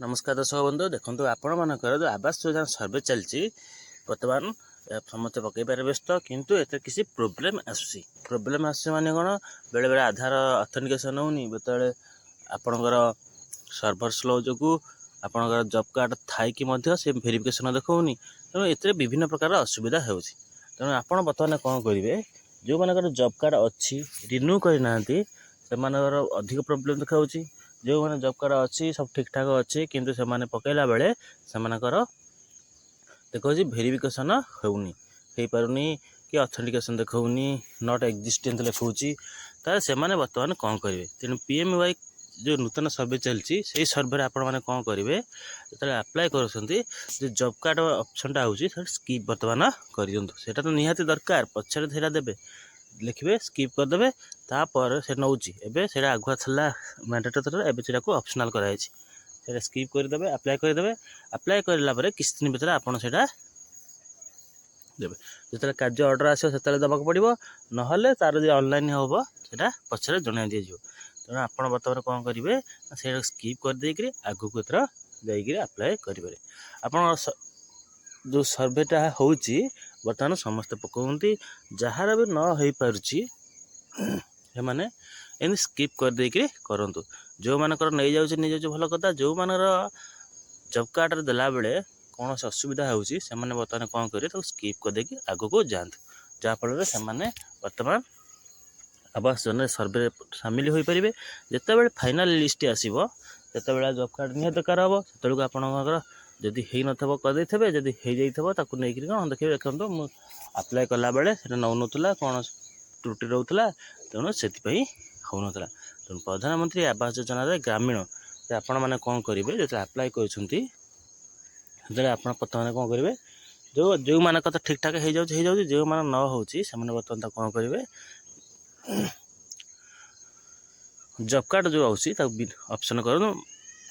नमस्कार दर्शक बंधु देखो आपण मानकर जो आवास योजना सर्वे चलती बर्तमान समस्त पकईबार व्यस्त किंतु एत किसी प्रोब्लेम आसूसी माने कौन बेले बेले आधार अथेंटिकेशन होनी बेले आपणकर सर्भर स्लो जो आपणकर जॉब कार्ड थाई से वेरिफिकेशन देखौनी तेणु एत विभिन्न प्रकार असुविधा हो तेणु आपण बर्तमान कौन करेंगे जो मानकर जॉब कार्ड अच्छी रिन्यू करना से अधिक प्रोब्लेम देखा जो मैंने जॉब कार्ड अच्छी सब ठीक ठाक अच्छी किंतु से माने पकेला बेले से देखो वेरिफिकेशन होनी हो पारुनी कि अथेंटिकेशन देखौनी नॉट एक्जिस्टेंट लिखौची तार से माने वर्तमान कौन करेंगे तेणु पीएमवाई जो नूतन सर्वे चलती से सर्वे आपण मैंने कौन करेंगे जो अप्लाई कर जॉब कार्ड ऑप्शन हो स्किप बर्तमान कर दिंतु से तो निहाती दरकार पछे से देवे लिखे स्किप करदे तापर से नौ एवं आगुआ था मैंडेटरी एवं से ऑप्शनल कराई स्किप करदे अप्लाई करला किसी दिन भर आपड़ से देवे जो कार्य ऑर्डर आसो देवाक पड़ो ना तार जो ऑनलाइन हम से पचर जन दिज्व तेणु आप बर्तमान कौन करेंगे से स्किप करदे आगू को एथर जाइए अप्लाई करेंगे आप जो सर्वेटा हो बर्तमान समस्ते पकाउंती जार भी न हो पारुची मैंने एमती स्किप करदे करूँ जो मानकर नहीं जाऊँ भल कथा जो मानर जॉब कार्ड देला बेले कौन से असुविधा होती बर्तमान कौन करेंगे स्किप करदे आगू को जातु जहाँफल से बर्तमान आवास योजना सर्वे सामिल हो पारे जिते फाइनाल लिस्ट आसो जो जॉब कार्ड निहत दरकार हम से आपंकर जदि हो न करदे जदि हो जाता नहीं कौन देखिए देखो मुझे अप्लाई कला बेले नौ नाला कौन त्रुटि रोला तेणु से हो नाला तेणु प्रधानमंत्री आवास योजना ग्रामीण आपण मैंने कौन करेंगे जो अप्लाई कर आप प्रथम कौन करेंगे जो जो मान तो ठीक ठाक हो जाए जो मान न हो बर्तमान कौन करेंगे जॉब कार्ड जो ऑप्शन कर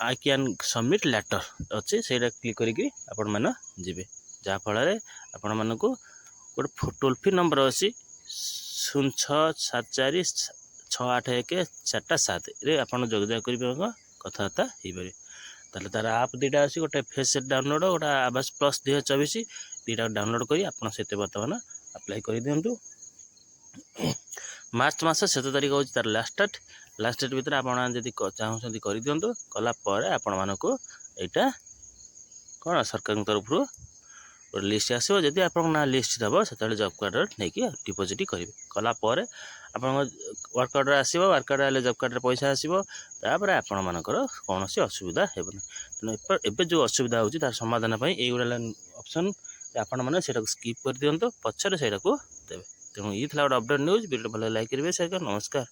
आई कैन सबमिट लेटर अच्छे से क्लिक करके आपण मैंने जी जहाँफल आपण मानक गोटे टोल फ्री नंबर अच्छी 0674 68 1 4 7 जोगाजोग कर कथबार्ता हो पारे ताले तार आप दुटा अच्छी गोटे फेस डाउनलोड गोटे आवास प्लस 2024 दुटा डाउनलोड कर आप बर्तमान अप्लाई कर दिंतु मार्च मास 7 तारीख हो तार लास्ट डेट भर आप चाहते कर दिंतु कलापर आपण मानक यहाँ कौन सरकार तरफ गोटे लिस्ट आसो जदि आप ना लिस्ट थो से जॉब कार्ड नहीं डिपोजिट करेंगे कलापर आप वर्क ऑर्डर आसो वर्क ऑर्डर जॉब कार्ड पैसा आसो तापर आपण मानकर कौन सी असुविधा हेबनी तेणु एवं जो असुविधा होती तार समाधान ये गुड़ा ऑप्शन आपण मैंने स्किप कर दिंतु पचर से देवे तेणु ये गोटे अपडेट न्यूज वीडियो भल लाइक करेंगे शेयर कर नमस्कार।